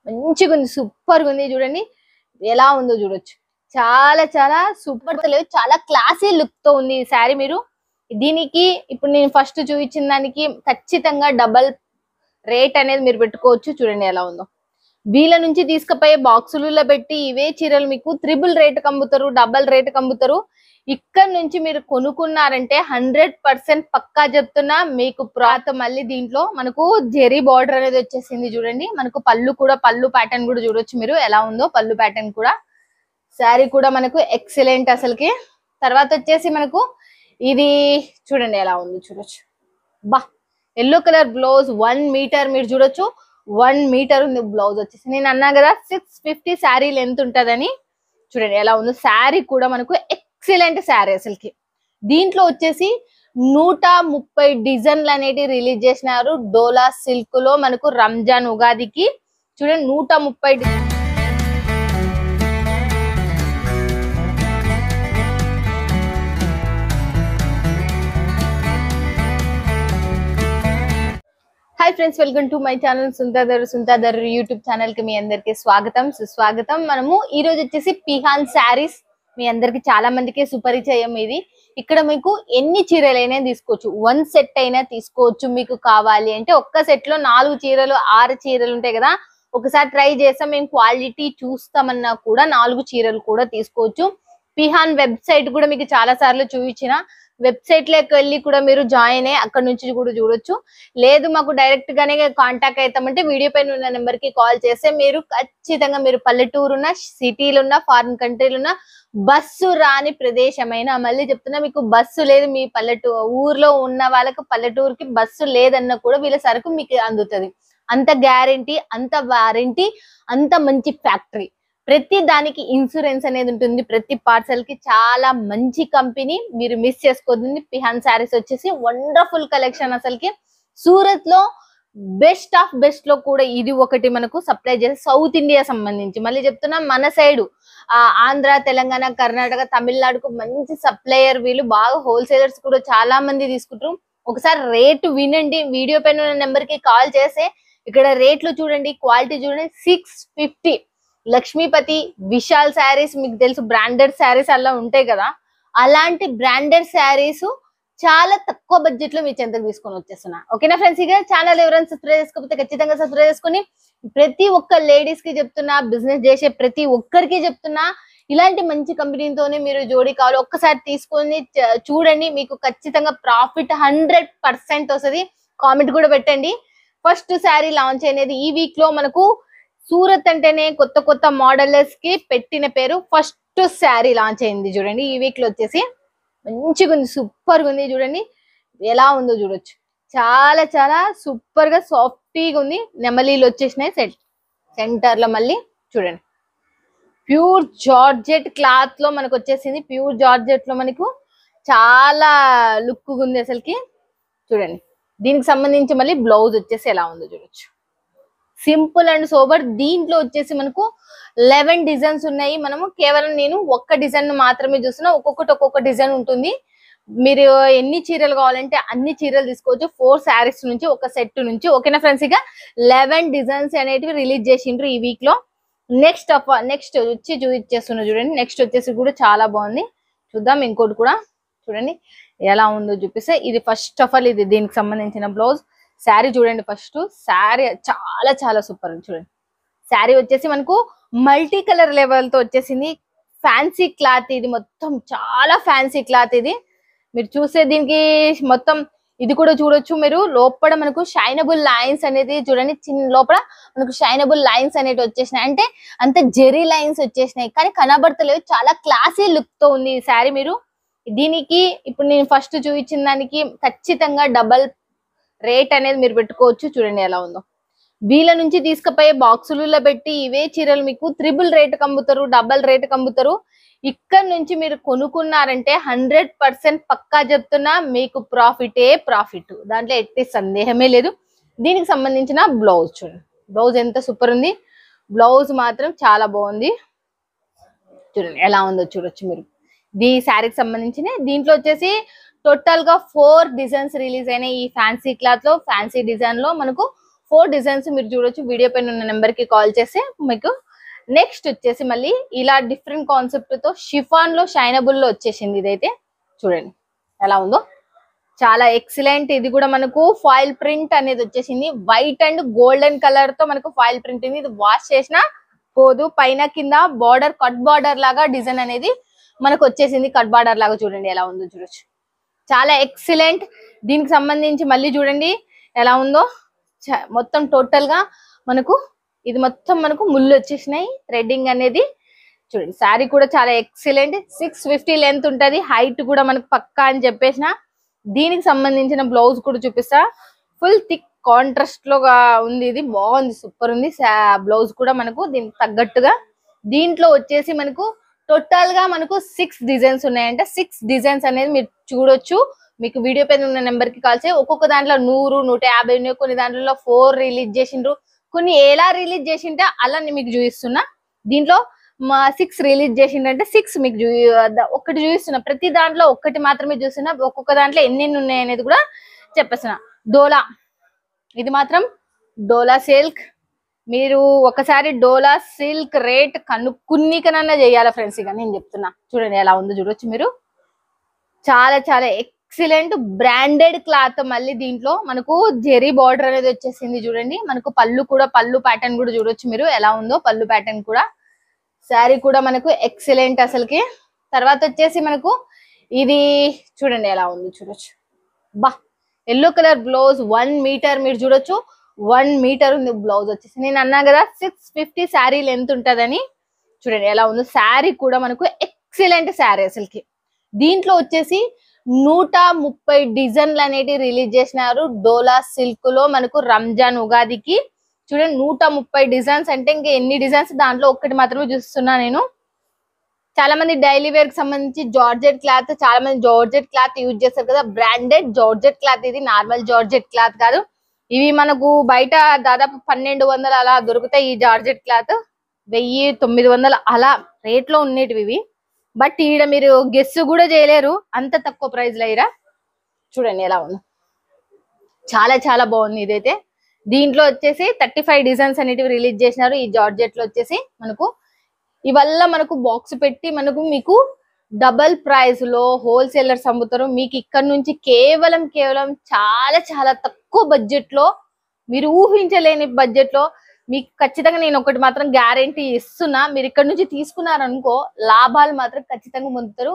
మంచిగా ఉంది, సూపర్ గా ఉంది. చూడండి ఎలా ఉందో చూడొచ్చు. చాలా చాలా సూపర్ తెలియదు, చాలా క్లాసీ లుక్ తో ఉంది ఈ శారీ. మీరు దీనికి ఇప్పుడు నేను ఫస్ట్ చూపించిన దానికి ఖచ్చితంగా డబల్ రేట్ అనేది మీరు పెట్టుకోవచ్చు. చూడండి ఎలా ఉందో. వీళ్ళ నుంచి తీసుకుపోయే బాక్సులలో పెట్టి ఇవే చీరలు మీకు త్రిబుల్ రేట్ అమ్ముతారు, డబల్ రేట్ అమ్ముతారు. ఇక్కడ నుంచి మీరు కొనుక్కున్నారంటే 100% పక్కా చెప్తున్నా మీకు ప్రాత. మళ్ళీ దీంట్లో మనకు జెరీ బార్డర్ అనేది వచ్చేసింది. చూడండి మనకు పళ్ళు కూడా, పళ్ళు ప్యాటర్న్ కూడా చూడొచ్చు మీరు ఎలా ఉందో. పళ్ళు ప్యాటర్న్ కూడా, శారీ కూడా మనకు ఎక్సలెంట్ అసలుకి. తర్వాత వచ్చేసి మనకు ఇది చూడండి ఎలా ఉంది చూడొచ్చు. బా ఎల్లో కలర్ బ్లౌజ్ 1 మీటర్ మీరు చూడొచ్చు. 1 మీటర్ ఉంది బ్లౌజ్ వచ్చేసి. నేను అన్నా కదా 650 శారీ లెంత్ ఉంటదని. చూడండి ఎలా ఉందో. శారీ కూడా మనకు ఎక్సలెంట్ శారీ అసలుకి. దీంట్లో వచ్చేసి 130 డిజైన్లు అనేటివి రిలీజ్ చేసినారు డోలా సిల్క్ లో మనకు రంజాన్ ఉగాదికి. చూడండి 130 hi friends, welcome to my channel సుంతాదర్ యూట్యూబ్ ఛానల్ కి మీ అందరికి స్వాగతం సుస్వాగతం. మనము ఈ రోజు వచ్చేసి పిహాన్ శారీస్ మీ అందరికి చాలా మందికి సుపరిచయం. ఇది ఇక్కడ మీకు ఎన్ని చీరలైనా తీసుకోవచ్చు, 1 సెట్ అయినా తీసుకోవచ్చు. మీకు కావాలి అంటే ఒక్క సెట్ లో 4 చీరలు 6 చీరలు ఉంటాయి కదా. ఒకసారి ట్రై చేస్తాం, మేము క్వాలిటీ చూస్తామన్నా కూడా 4 చీరలు కూడా తీసుకోవచ్చు. పిహాన్ వెబ్సైట్ కూడా మీకు చాలా సార్లు చూపించిన. వెబ్సైట్ లోకి వెళ్ళి కూడా మీరు జాయిన్ అయ్యి అక్కడ నుంచి కూడా చూడొచ్చు. లేదు మాకు డైరెక్ట్ గానే కాంటాక్ట్ అవుతామంటే వీడియో పైన ఉన్న నెంబర్ కి కాల్ చేస్తే మీరు ఖచ్చితంగా మీరు పల్లెటూరు ఉన్న, సిటీలు ఉన్న, ఫారిన్ కంట్రీలు ఉన్న, బస్సు రాని ప్రదేశమైనా, మళ్ళీ చెప్తున్నా మీకు బస్సు లేదు, మీ ఊర్లో ఉన్న వాళ్ళకి పల్లెటూరుకి బస్సు లేదన్నా కూడా వీళ్ళ సరుకు మీకు అందుతుంది. అంత గ్యారంటీ, అంత వారంటీ, అంత మంచి ఫ్యాక్టరీ. ప్రతి దానికి ఇన్సూరెన్స్ అనేది ఉంటుంది. ప్రతి పార్సల్ కి చాలా మంచి కంపెనీ, మీరు మిస్ చేసుకోవద్దు. పిహాన్ శారీస్ వచ్చేసి వండర్ఫుల్ కలెక్షన్ అసలుకి. సూరత్ లో బెస్ట్ ఆఫ్ బెస్ట్ లో కూడా ఇది ఒకటి మనకు సప్లై చేసే సౌత్ ఇండియా సంబంధించి. మళ్ళీ చెప్తున్నా మన సైడ్ ఆంధ్ర, తెలంగాణ, కర్ణాటక, తమిళనాడుకు మంచి సప్లయర్ వీళ్ళు. బాగా హోల్సేలర్స్ కూడా చాలా మంది తీసుకుంటారు. ఒకసారి రేటు వినండి, వీడియో పైన ఉన్న నెంబర్ కి కాల్ చేస్తే ఇక్కడ రేట్లు చూడండి, క్వాలిటీ చూడండి. 650 లక్ష్మీపతి, విశాల్ శారీస్ మీకు తెలుసు, బ్రాండెడ్ శారీస్ అలా ఉంటాయి కదా. అలాంటి బ్రాండెడ్ శారీస్ చాలా తక్కువ బడ్జెట్ లో మీ చెంతకు తీసుకొని వచ్చేస్తున్నా. ఓకేనా ఫ్రెండ్స్? ఇక ఛానల్ ఎవరైనా సబ్స్క్రైబ్ చేసుకోకపోతే ఖచ్చితంగా సబ్స్క్రైబ్ చేసుకుని, ప్రతి ఒక్క లేడీస్ కి చెప్తున్నా, బిజినెస్ చేసే ప్రతి ఒక్కరికి చెప్తున్నా, ఇలాంటి మంచి కంపెనీతోనే మీరు జోడీ కావాలి. ఒక్కసారి తీసుకొని చూడండి, మీకు ఖచ్చితంగా ప్రాఫిట్ 100% వస్తుంది. కామెంట్ కూడా పెట్టండి. ఫస్ట్ శారీ లాంచ్ అనేది ఈ వీక్ లో మనకు. సూరత్ అంటేనే కొత్త కొత్త మోడల్స్ కి పెట్టిన పేరు. ఫస్ట్ శారీ లాంచ్ అయింది చూడండి ఈ వీక్ లో వచ్చేసి. మంచిగా ఉంది, సూపర్ గా ఉంది. చూడండి ఎలా ఉందో చూడొచ్చు. చాలా చాలా సూపర్ గా సాఫ్టీగా ఉంది. నెమలీలు వచ్చేసినాయి సెంటర్ లో. మళ్ళీ చూడండి ప్యూర్ జార్జెట్ క్లాత్ లో మనకు వచ్చేసింది. ప్యూర్ జార్జెట్ లో మనకు చాలా లుక్ ఉంది అసలుకి. చూడండి దీనికి సంబంధించి మళ్ళీ బ్లౌజ్ వచ్చేసి ఎలా ఉందో చూడొచ్చు. Simple and sober. దీంట్లో వచ్చేసి మనకు 11 డిజైన్స్ ఉన్నాయి. మనము కేవలం నేను ఒక్క డిజైన్ మాత్రమే చూస్తున్నా. ఒక్కొక్క డిజైన్ ఉంటుంది. మీరు ఎన్ని చీరలు కావాలంటే అన్ని చీరలు తీసుకోవచ్చు. 4 శారీస్ నుంచి, ఒక సెట్ నుంచి. ఓకేనా ఫ్రెండ్స్? ఇక 11 డిజైన్స్ అనేటివి రిలీజ్ చేసిండ్రు ఈ వీక్ లో. నెక్స్ట్ వచ్చి చూపించేస్తున్నా చూడండి. నెక్స్ట్ వచ్చేసి కూడా చాలా బాగుంది. చూద్దాం ఇంకోటి కూడా. చూడండి ఎలా ఉందో చూపిస్తే, ఇది ఫస్ట్ ఆఫ్ ఆల్ ఇది దీనికి సంబంధించిన బ్లౌజ్. శారీ చూడండి. ఫస్ట్ శారీ చాలా చాలా సూపర్ ఉంది. చూడండి శారీ వచ్చేసి మనకు మల్టీ కలర్ లెవెల్ తో వచ్చేసింది. ఫ్యాన్సీ క్లాత్ ఇది మొత్తం, చాలా ఫ్యాన్సీ క్లాత్ ఇది. మీరు చూస్తే దీనికి మొత్తం ఇది కూడా చూడొచ్చు మీరు. లోపల మనకు షైనబుల్ లైన్స్ అనేది చూడండి. చిన్న లోపల మనకు షైనబుల్ లైన్స్ అనేవి వచ్చేసినాయి. అంటే అంత జెరీ లైన్స్ వచ్చేసినాయి కానీ కనబడతలేవు. చాలా క్లాసీ లుక్ తో ఉంది ఈ శారీ. మీరు దీనికి ఇప్పుడు నేను ఫస్ట్ చూపించిన దానికి ఖచ్చితంగా డబల్ రేట్ అనేది మీరు పెట్టుకోవచ్చు. చూడండి ఎలా ఉందో. వీళ్ళ నుంచి తీసుకుపోయే బాక్సులలో పెట్టి ఇవే చీరలు మీకు త్రిబుల్ రేట్ అమ్ముతారు, డబల్ రేట్ అమ్ముతారు. ఇక్కడ నుంచి మీరు కొనుక్కున్నారంటే 100% పక్కా చెప్తున్నా మీకు ప్రాఫిటే ప్రాఫిట్. దాంట్లో ఎట్టి సందేహమే లేదు. దీనికి సంబంధించిన బ్లౌజ్ చూడండి. బ్లౌజ్ ఎంత సూపర్ ఉంది. బ్లౌజ్ మాత్రం చాలా బాగుంది. చూడండి ఎలా ఉందో చూడొచ్చు మీరు. ఈ శారీకి సంబంధించిన దీంట్లో వచ్చేసి టోటల్ గా 4 డిజైన్స్ రిలీజ్ అయినాయి. ఈ ఫ్యాన్సీ క్లాత్ లో, ఫ్యాన్సీ డిజైన్ లో మనకు 4 డిజైన్స్ మీరు చూడొచ్చు. వీడియో పైన ఉన్న నెంబర్ కి కాల్ చేస్తే మీకు. నెక్స్ట్ వచ్చేసి మళ్ళీ ఇలా డిఫరెంట్ కాన్సెప్ట్ తో షిఫాన్ లో షైనబుల్ లో వచ్చేసింది. ఇదైతే చూడండి ఎలా ఉందో, చాలా ఎక్సలెంట్. ఇది కూడా మనకు ఫాయిల్ ప్రింట్ అనేది వచ్చేసింది. వైట్ అండ్ గోల్డెన్ కలర్ తో మనకు ఫాయిల్ ప్రింట్ ఉంది. ఇది వాష్ చేసిన పోదు. పైన కింద బార్డర్, కట్ బార్డర్ లాగా డిజైన్ అనేది మనకు వచ్చేసింది. కట్ బార్డర్ లాగా చూడండి ఎలా ఉందో చూడొచ్చు. చాలా ఎక్సలెంట్. దీనికి సంబంధించి మళ్ళీ చూడండి ఎలా ఉందో. మొత్తం టోటల్ గా మనకు ఇది మొత్తం మనకు ముళ్ళు వచ్చేసినాయి. థ్రెడ్డింగ్ అనేది చూడండి. శారీ కూడా చాలా ఎక్సలెంట్. 650 లెంత్ ఉంటది. హైట్ కూడా మనకు పక్కా అని చెప్పేసిన. దీనికి సంబంధించిన బ్లౌజ్ కూడా చూపిస్తా. ఫుల్ థిక్ కాంట్రాస్ట్ లో ఉంది. ఇది బాగుంది, సూపర్ ఉంది. బ్లౌజ్ కూడా మనకు దీనికి తగ్గట్టుగా. దీంట్లో వచ్చేసి మనకు టోటల్ గా మనకు 6 డిజైన్స్ ఉన్నాయంటే 6 డిజైన్స్ అనేది మీరు చూడొచ్చు. మీకు వీడియో పైన ఉన్న నెంబర్ కి కాల్ చేసి ఒక్కొక్క దాంట్లో 100, 150, కొన్ని దాంట్లో 4 రిలీజ్ చేసిండ్రు, కొన్ని ఎలా రిలీజ్ చేసింటే అలా మీకు చూపిస్తున్నా. దీంట్లో 6 రిలీజ్ చేసిండంటే 6 మీకు ఒక్కటి చూపిస్తున్నా. ప్రతి దాంట్లో ఒక్కటి మాత్రమే చూస్తున్నా. ఒక్కొక్క దాంట్లో ఎన్ని ఉన్నాయి అనేది కూడా చెప్పేస్తున్నా. డోలా, ఇది మాత్రం డోలా సిల్క్. మీరు ఒకసారి డోలా సిల్క్ రేట్ కనుక్కునికనన్నా చేయాలా ఫ్రెండ్స్. ఇక నేను చెప్తున్నా చూడండి ఎలా ఉందో చూడొచ్చు మీరు. చాలా చాలా ఎక్సలెంట్ బ్రాండెడ్ క్లాత్. మళ్ళీ దీంట్లో మనకు జెరీ బార్డర్ అనేది వచ్చేసింది చూడండి. మనకు పళ్ళు కూడా, పళ్ళు ప్యాటర్న్ కూడా చూడొచ్చు మీరు ఎలా ఉందో. పళ్ళు ప్యాటర్న్ కూడా, శారీ కూడా మనకు ఎక్సలెంట్ అసలుకి. తర్వాత వచ్చేసి మనకు ఇది చూడండి ఎలా ఉందో చూడొచ్చు. బా, ఎల్లో కలర్ బ్లౌజ్ 1 మీటర్ మీరు చూడొచ్చు. 1 మీటర్ ఉంది బ్లౌజ్ వచ్చేసి. నేను అన్నా కదా 650 శారీ లెంత్ ఉంటదని. చూడండి ఎలా ఉందో. శారీ కూడా మనకు ఎక్సలెంట్ శారీ అసలుకి. దీంట్లో వచ్చేసి 130 డిజైన్లు అనేటివి రిలీజ్ చేసినారు డోలా సిల్క్ లో మనకు రంజాన్ ఉగాదికి. చూడండి 130 డిజైన్స్ అంటే ఇంకా ఎన్ని డిజైన్స్, దాంట్లో ఒక్కటి మాత్రమే చూస్తున్నా నేను. చాలా మంది డైలీ వేర్ కి సంబంధించి జార్జెట్ క్లాత్, చాలా మంది జార్జెట్ క్లాత్ యూజ్ చేస్తారు కదా. బ్రాండెడ్ జార్జెట్ క్లాత్, ఇది నార్మల్ జార్జెట్ క్లాత్ కాదు. ఇవి మనకు బయట దాదాపు 1200 అలా దొరుకుతాయి. ఈ జార్జెట్ క్లాత్ 1900 అలా రేట్ లో ఉండేటివి ఇవి. బట్ ఈడ మీరు గెస్ కూడా చేయలేరు అంత తక్కువ ప్రైస్ లో. ఈడ చూడండి ఎలా ఉంది, చాలా చాలా బాగుంది ఇదైతే. దీంట్లో వచ్చేసి 35 డిజైన్స్ అనేటివి రిలీజ్ చేసినారు ఈ జార్జెట్ లో వచ్చేసి మనకు. ఇవల్ల మనకు బాక్స్ పెట్టి మనకు మీకు డబల్ ప్రైస్ లో హోల్సేలర్స్ అమ్ముతారు. మీకు ఇక్కడ నుంచి కేవలం చాలా చాలా తక్కువ బడ్జెట్ లో, మీరు ఊహించలేని బడ్జెట్ లో మీకు ఖచ్చితంగా నేను ఒకటి మాత్రం గ్యారంటీ ఇస్తున్నా. మీరు ఇక్కడ నుంచి తీసుకున్నారనుకో లాభాలు మాత్రం ఖచ్చితంగా పొందుతారు.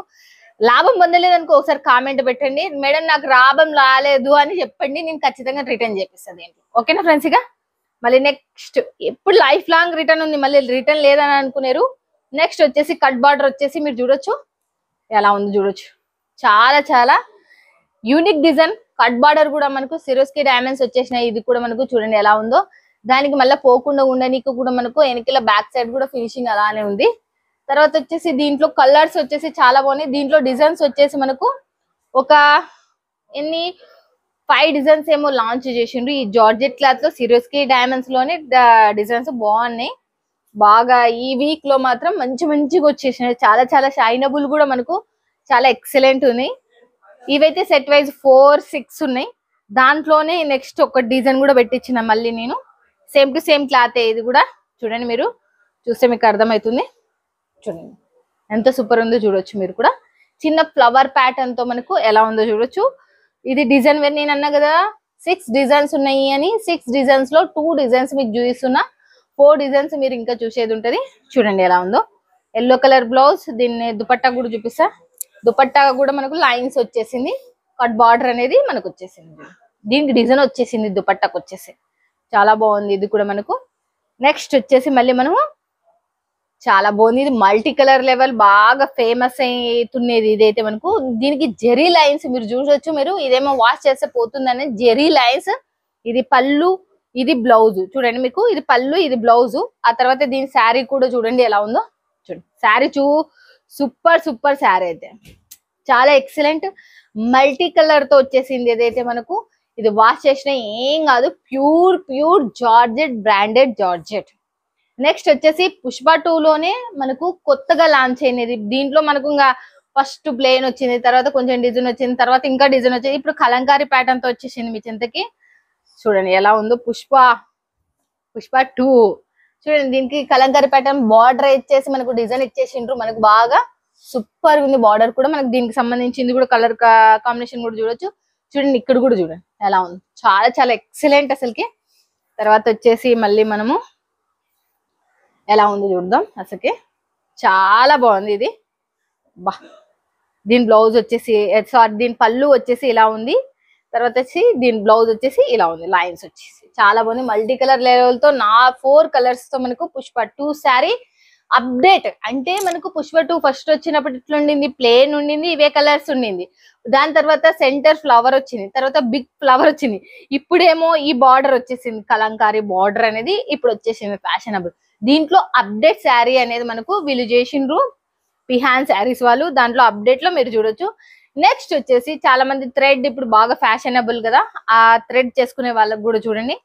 లాభం పొందలేదనుకో ఒకసారి కామెంట్ పెట్టండి, మేడం నాకు లాభం రాలేదు అని చెప్పండి, నేను ఖచ్చితంగా రిటర్న్ చేపిస్తాను ఏంటి. ఓకేనా ఫ్రెండ్స్. ఇక మళ్ళీ నెక్స్ట్ ఎప్పుడు లైఫ్ లాంగ్ రిటర్న్ ఉంది, మళ్ళీ రిటర్న్ లేదని అనుకున్నారు. నెక్స్ట్ వచ్చేసి కట్ బార్డర్ వచ్చేసి మీరు చూడొచ్చు ఎలా ఉందో చూడొచ్చు. చాలా చాలా యూనిక్ డిజైన్. కట్ బార్డర్ కూడా మనకు సిరోస్కి డైమండ్స్ వచ్చేసినాయి. ఇది కూడా మనకు చూడండి ఎలా ఉందో. దానికి మళ్ళీ పోకుండా ఉండడానికి కూడా మనకు వెనకాల బ్యాక్ సైడ్ కూడా ఫినిషింగ్ అలానే ఉంది. తర్వాత వచ్చేసి దీంట్లో కలర్స్ వచ్చేసి చాలా బాగున్నాయి. దీంట్లో డిజైన్స్ వచ్చేసి మనకు ఒక 5 డిజైన్స్ ఏమో లాంచ్ చేసిండ్రు ఈ జార్జెట్ క్లాత్ లో. సిరోస్కి డైమండ్స్ లోనే డిజైన్స్ బాగున్నాయి బాగా. ఈ వీక్ లో మాత్రం మంచిగా వచ్చేసినాయి. చాలా చాలా షైనబుల్ కూడా మనకు చాలా ఎక్సలెంట్ ఉన్నాయి. ఇవైతే సెట్ వైజ్ 4, 6 ఉన్నాయి. దాంట్లోనే నెక్స్ట్ ఒక డిజైన్ కూడా పెట్టించిన మళ్ళీ నేను. సేమ్ టు సేమ్ క్లాత్ ఇది కూడా. చూడండి మీరు చూస్తే మీకు అర్థమవుతుంది. చూడండి ఎంత సూపర్ ఉందో చూడొచ్చు మీరు కూడా. చిన్న ఫ్లవర్ ప్యాటర్న్ తో మనకు ఎలా ఉందో చూడొచ్చు. ఇది డిజైన్ వేర్. నేను అన్నా కదా 6 డిజైన్స్ ఉన్నాయి అని. 6 డిజైన్స్ లో 2 డిజైన్స్ మీకు చూపిస్తున్నా. 4 డిజైన్స్ మీరు ఇంకా చూసేది ఉంటది. చూడండి ఎలా ఉందో. Yellow colour blouse. దీన్ని దుపట్టా కూడా చూపిస్తా. దుపట్టా కూడా మనకు లైన్స్ వచ్చేసింది. కట్ బార్డర్ అనేది మనకు వచ్చేసింది. దీనికి డిజైన్ వచ్చేసింది దుపట్టాకు వచ్చేసి. చాలా బాగుంది ఇది కూడా మనకు. నెక్స్ట్ వచ్చేసి మళ్ళీ మనము చాలా బాగుంది. ఇది మల్టీ కలర్ లెవెల్ బాగా ఫేమస్ అవుతున్నది ఇదైతే మనకు. దీనికి జెరీ లైన్స్ మీరు చూడొచ్చు మీరు. ఇదేమో వాష్ చేస్తే పోతుందని జెరీ లైన్స్. ఇది పళ్ళు, ఇది బ్లౌజ్. చూడండి మీకు ఇది పళ్ళు, ఇది బ్లౌజ్. ఆ తర్వాత దీని శారీ కూడా చూడండి ఎలా ఉందో. చూడండి శారీ సూపర్ శారీ అయితే చాలా ఎక్సలెంట్. మల్టీ కలర్ తో వచ్చేసింది ఏదైతే మనకు. ఇది వాష్ చేసిన ఏం కాదు, pure georgette, branded georgette. Next వచ్చేసి పుష్ప 2 లోనే మనకు కొత్తగా లాంచ్ అయినది. దీంట్లో మనకు ఇంకా ఫస్ట్ ప్లేన్ వచ్చింది, తర్వాత కొంచెం డిజైన్ వచ్చింది, తర్వాత ఇంకా డిజైన్ వచ్చింది. ఇప్పుడు కలంకారీ ప్యాటర్న్ తో వచ్చేసింది మీ చింతకి. చూడండి ఎలా ఉందో. పుష్ప 2 చూడండి. దీనికి కలంకారీ ప్యాటర్న్ బార్డర్ ఇచ్చేసి మనకు డిజైన్ ఇచ్చేసిండ్రు. మనకు బాగా సూపర్ ఉంది బార్డర్ కూడా. మనకు దీనికి సంబంధించింది కూడా కలర్ కాంబినేషన్ కూడా చూడొచ్చు. చూడండి ఇక్కడ కూడా చూడండి ఎలా ఉంది. చాలా చాలా ఎక్సలెంట్ అసలుకి. తర్వాత వచ్చేసి మళ్ళీ మనము ఎలా ఉంది చూద్దాం. అసలుకి చాలా బాగుంది ఇది. బా దీని బ్లౌజ్ వచ్చేసి సారీ దీని పళ్ళు వచ్చేసి ఇలా ఉంది. తర్వాత వచ్చి దీని బ్లౌజ్ వచ్చేసి ఇలా ఉంది. లైన్స్ వచ్చేసి చాలా బాగుంది. మల్టీ కలర్ లెవెల్ తో 4 కలర్స్ తో మనకు పుష్ప 2 శారీ అప్డేట్. అంటే మనకు పుష్ప 2 ఫస్ట్ వచ్చినప్పుడు ఇట్లా ఉండింది, ప్లేన్ ఉండింది, ఇవే కలర్స్ ఉండింది. దాని తర్వాత సెంటర్ ఫ్లవర్ వచ్చింది, తర్వాత బిగ్ ఫ్లవర్ వచ్చింది. ఇప్పుడేమో ఈ బార్డర్ వచ్చేసింది, కలంకారీ బార్డర్ అనేది ఇప్పుడు వచ్చేసింది ఫ్యాషనబుల్. దీంట్లో అప్డేట్ శారీ అనేది మనకు వీళ్ళు చేసిండ్రు పిహాన్ శారీస్ వాళ్ళు. దాంట్లో అప్డేట్ లో మీరు చూడొచ్చు. నెక్స్ట్ వచ్చేసి చాలా మంది థ్రెడ్ ఇప్పుడు బాగా ఫ్యాషనబుల్ కదా, ఆ థ్రెడ్ చేసుకునే వాళ్ళకి కూడా చూడండి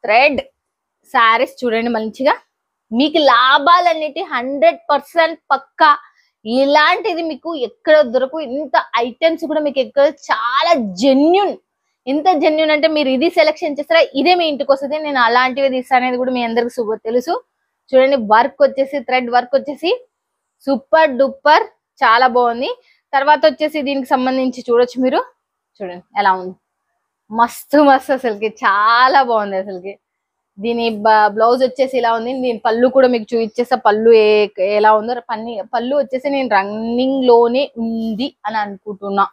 థ్రెడ్ శారీస్ చూడండి మంచిగా. మీకు లాభాలన్నిటి 100% పక్కా. ఇలాంటిది మీకు ఎక్కడ దొరకు. ఇంత ఐటమ్స్ కూడా మీకు ఎక్కడ చాలా జెన్యున్. ఎంత జెన్యున్ అంటే మీరు ఇది సెలెక్షన్ చేస్తారా ఇదే మీ ఇంటికి వస్తుంది. నేను అలాంటివి తీస్తా అనేది కూడా మీ అందరికి తెలుసు. చూడండి వర్క్ వచ్చేసి థ్రెడ్ వర్క్ వచ్చేసి సూపర్ డూపర్ చాలా బాగుంది. తర్వాత వచ్చేసి దీనికి సంబంధించి చూడొచ్చు మీరు. చూడండి ఎలా ఉంది. మస్తు మస్తు అసలుకి చాలా బాగుంది అసలుకి. దీని బ్లౌజ్ వచ్చేసి ఇలా ఉంది. దీని పళ్ళు కూడా మీకు చూపించేస్తా. పళ్ళు ఎలా ఉందో. పళ్ళు వచ్చేసి నేను రన్నింగ్ లోనే ఉంది అని అనుకుంటున్నా.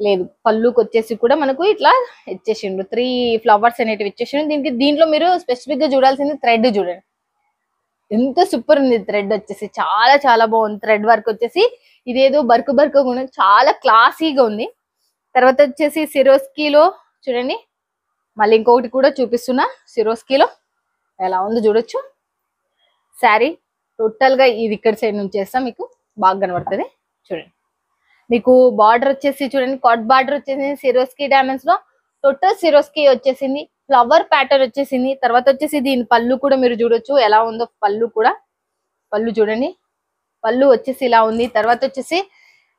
లేదు పళ్ళుకి వచ్చేసి కూడా మనకు ఇట్లా ఇచ్చేసిండు 3 ఫ్లవర్స్ అనేటివి ఇచ్చేసిండు. దీంట్లో మీరు స్పెసిఫిక్ గా చూడాల్సింది థ్రెడ్ చూడండి ఎంత సూపర్ ఉంది. థ్రెడ్ వచ్చేసి చాలా చాలా బాగుంది. థ్రెడ్ వర్క్ వచ్చేసి ఇదేదో బర్క్ కూడా చాలా క్లాసీగా ఉంది. తర్వాత వచ్చేసి సిరోస్కీలో చూడండి మళ్ళీ ఇంకొకటి కూడా చూపిస్తున్నా. సిరోస్కీలో ఎలా ఉందో చూడొచ్చు. శారీ టోటల్ గా ఇది ఇక్కడ సైడ్ నుంచి చేస్తాం మీకు బాగా కనబడుతుంది. చూడండి మీకు బార్డర్ వచ్చేసి చూడండి కాట్ బార్డర్ వచ్చేసింది సిరోస్కీ డైమండ్స్ లో. టోటల్ సిరోస్కీ వచ్చేసింది. ఫ్లవర్ ప్యాటర్న్ వచ్చేసింది. తర్వాత వచ్చేసి దీని పళ్ళు కూడా మీరు చూడొచ్చు ఎలా ఉందో. పళ్ళు కూడా పళ్ళు చూడండి. పళ్ళు వచ్చేసి ఇలా ఉంది. తర్వాత వచ్చేసి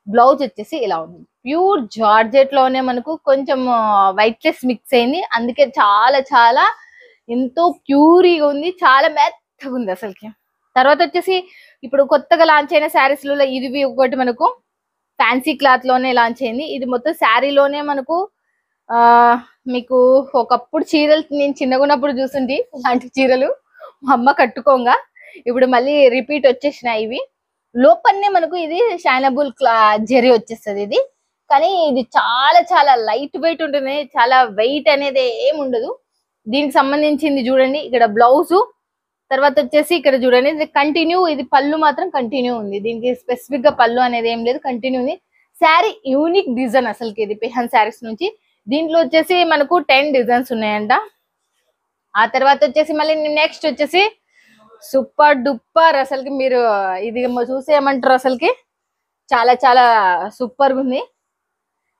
బ్లౌజ్ వచ్చేసి ఇలా ఉంది. ప్యూర్ జార్జెట్ లోనే మనకు కొంచెం వైట్లెస్ మిక్స్ అయింది. అందుకే చాలా చాలా ఎంతో ప్యూరీగా ఉంది. చాలా మెత్తగా ఉంది అసలుకి. తర్వాత వచ్చేసి ఇప్పుడు కొత్తగా లాంచ్ అయిన శారీస్ లలో ఇది ఒకటి మనకు ఫ్యాన్సీ క్లాత్ లోనే లాంచ్ అయింది. ఇది మొత్తం శారీలోనే మనకు మీకు ఒకప్పుడు చీరలు నేను చిన్నగా ఉన్నప్పుడు చూసింది ఇలాంటి చీరలు మా అమ్మ కట్టుకోగా. ఇప్పుడు మళ్ళీ రిపీట్ వచ్చేసినాయి ఇవి. లోపలనే మనకు ఇది షైనబుల్ జెరీ వచ్చేస్తుంది ఇది. కానీ ఇది చాలా చాలా లైట్ వెయిట్ ఉంటుంది. చాలా వెయిట్ అనేది ఏమి ఉండదు. దీనికి సంబంధించింది చూడండి ఇక్కడ బ్లౌజు. తర్వాత వచ్చేసి ఇక్కడ చూడండి ఇది కంటిన్యూ. ఇది పళ్ళు మాత్రం కంటిన్యూ ఉంది. దీనికి స్పెసిఫిక్ గా పళ్ళు అనేది ఏం లేదు, కంటిన్యూ ఉంది. శారీ యూనిక్ డిజైన్ అసలుకి ఇది పిహాన్ శారీస్ నుంచి. దీంట్లో వచ్చేసి మనకు 10 డిజైన్స్ ఉన్నాయంట. ఆ తర్వాత వచ్చేసి మళ్ళీ నెక్స్ట్ వచ్చేసి సూపర్ డూపర్ అసలుకి. మీరు ఇది చూసేయమంటారు అసలుకి చాలా చాలా సూపర్ గా ఉంది.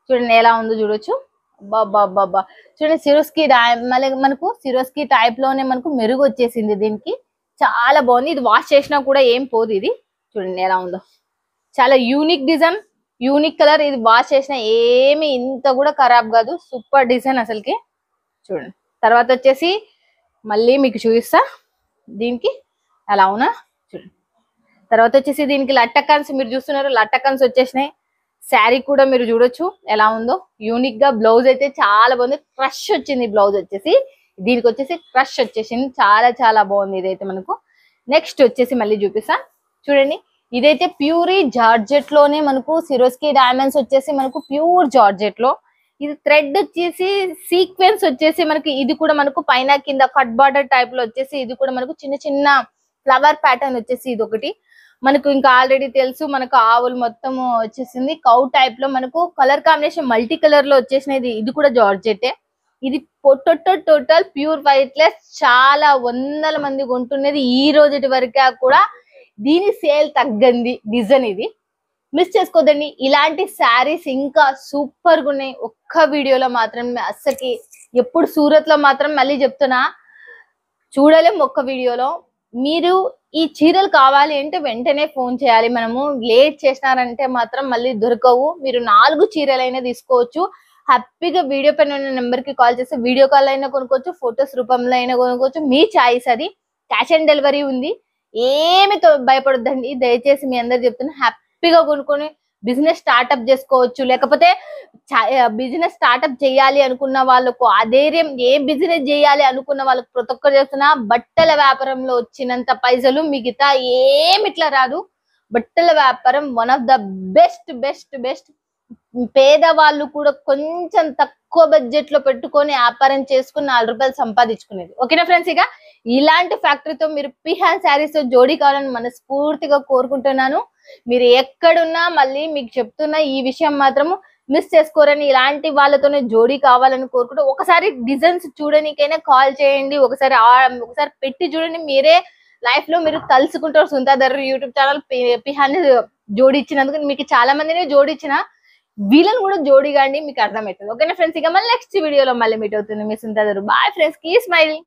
చూడండి ఎలా ఉందో చూడొచ్చు. బాబా చూడండి సిరోస్కీ మళ్ళీ మనకు సిరోస్కీ టైప్ లోనే మనకు మెరుగు వచ్చేసింది. దీనికి చాలా బాగుంది. ఇది వాష్ చేసినా కూడా ఏం పోదు. ఇది చూడండి ఎలా ఉందో. చాలా యూనిక్ డిజైన్, యూనిక్ కలర్. ఇది వాష్ చేసినా ఏమి ఇంత కూడా ఖరాబ్ కాదు. సూపర్ డిజైన్ అసలుకి. చూడండి తర్వాత వచ్చేసి మళ్ళీ మీకు చూపిస్తా దీనికి ఎలా ఉన్నా. చూడండి తర్వాత వచ్చేసి దీనికి లట్టకన్స్ మీరు చూస్తున్నారు. లట్టకన్స్ వచ్చేసినాయి. శారీ కూడా మీరు చూడొచ్చు ఎలా ఉందో. యూనిక్ గా బ్లౌజ్ అయితే చాలా బాగుంది. క్రష్ వచ్చింది బ్లౌజ్ వచ్చేసి. దీనికి వచ్చేసి క్రష్ వచ్చేసింది. చాలా చాలా బాగుంది ఇదైతే మనకు. నెక్స్ట్ వచ్చేసి మళ్ళీ చూపిస్తా చూడండి. ఇదైతే ప్యూరీ జార్జెట్ లోనే మనకు సిరోస్కీ డైమండ్స్ వచ్చేసి మనకు ప్యూర్ జార్జెట్ లో. ఇది థ్రెడ్ వచ్చేసి సీక్వెన్స్ వచ్చేసి మనకి ఇది కూడా మనకు పైన కింద కట్ బార్డర్ టైప్ లో వచ్చేసి ఇది కూడా మనకు చిన్న చిన్న ఫ్లవర్ ప్యాటర్న్ వచ్చేసి ఇది ఒకటి మనకు. ఇంకా ఆల్రెడీ తెలుసు మనకు ఆవులు మొత్తం వచ్చేసింది. కౌ టైప్ లో మనకు కలర్ కాంబినేషన్ మల్టీ కలర్ లో వచ్చేసినది. ఇది కూడా జార్జెట్. ఇది టోటల్ ప్యూర్ వైట్లెస్. చాలా వందల మంది కొంటున్నది ఈ రోజు వరకు కూడా. దీని సేల్ తగ్గంది డిజైన్. ఇది మిస్ చేసుకోదండి. ఇలాంటి శారీస్ ఇంకా సూపర్ గా ఉన్నాయి. ఒక్క వీడియోలో మాత్రం అస్సకి ఎప్పుడు సూరత్ లో మాత్రం మళ్ళీ చెప్తున్నా చూడలేం ఒక్క వీడియోలో. మీరు ఈ చీరలు కావాలి అంటే వెంటనే ఫోన్ చేయాలి. మనము లేట్ చేసినారంటే మాత్రం మళ్ళీ దొరకవు. మీరు 4 చీరలైనా తీసుకోవచ్చు. హ్యాపీగా వీడియో పైన ఉన్న నెంబర్ కి కాల్ చేసి వీడియో కాల్ అయినా కొనుక్కోవచ్చు, ఫొటోస్ రూపంలో అయినా కొనుక్కోవచ్చు, మీ చాయిస్ అది. క్యాష్ ఆన్ డెలివరీ ఉంది. ఏమి భయపడొద్దండి, దయచేసి మీ అందరు చెప్తున్నా, హ్యాపీగా కొనుక్కొని బిజినెస్ స్టార్ట్అప్ చేసుకోవచ్చు. లేకపోతే బిజినెస్ స్టార్ట్అప్ చేయాలి అనుకున్న వాళ్ళకు ఆ ధైర్యం, ఏ బిజినెస్ చేయాలి అనుకున్న వాళ్ళకు ప్రతి ఒక్కరు చేస్తున్నా, బట్టల వ్యాపారంలో వచ్చినంత పైసలు మిగతా ఏమిట్లా రాదు. బట్టల వ్యాపారం one of the best best best. పేదవాళ్ళు కూడా కొంచెం తక్కువ బడ్జెట్ లో పెట్టుకొని వ్యాపారం చేసుకుని 4 రూపాయలు సంపాదించుకునేది. ఓకేనా ఫ్రెండ్స్? ఇక ఇలాంటి ఫ్యాక్టరీతో మీరు పిహాన్ శారీస్ తో జోడీ కావాలని మనస్ఫూర్తిగా కోరుకుంటున్నాను. మీరు ఎక్కడున్నా మళ్ళీ మీకు చెప్తున్నా, ఈ విషయం మాత్రము మిస్ చేసుకోరని. ఇలాంటి వాళ్ళతోనే జోడీ కావాలని కోరుకుంటూ ఒకసారి డిజైన్స్ చూడడానికైనా కాల్ చేయండి, ఒకసారి పెట్టి చూడండి. మీరే లైఫ్ లో మీరు తలుసుకుంటారు. సుంతాధర్ యూట్యూబ్ ఛానల్ పిహాన్ జోడించినందుకు. మీకు చాలా మందిని జోడించిన, వీళ్ళని కూడా జోడిగాండి, మీకు అర్థమవుతుంది. ఓకేనా ఫ్రెండ్స్? ఇక మళ్ళీ నెక్స్ట్ వీడియోలో మళ్ళీ మీట్ అవుతుంది మీ సుంతాధర్. Bye friends, keep smiling.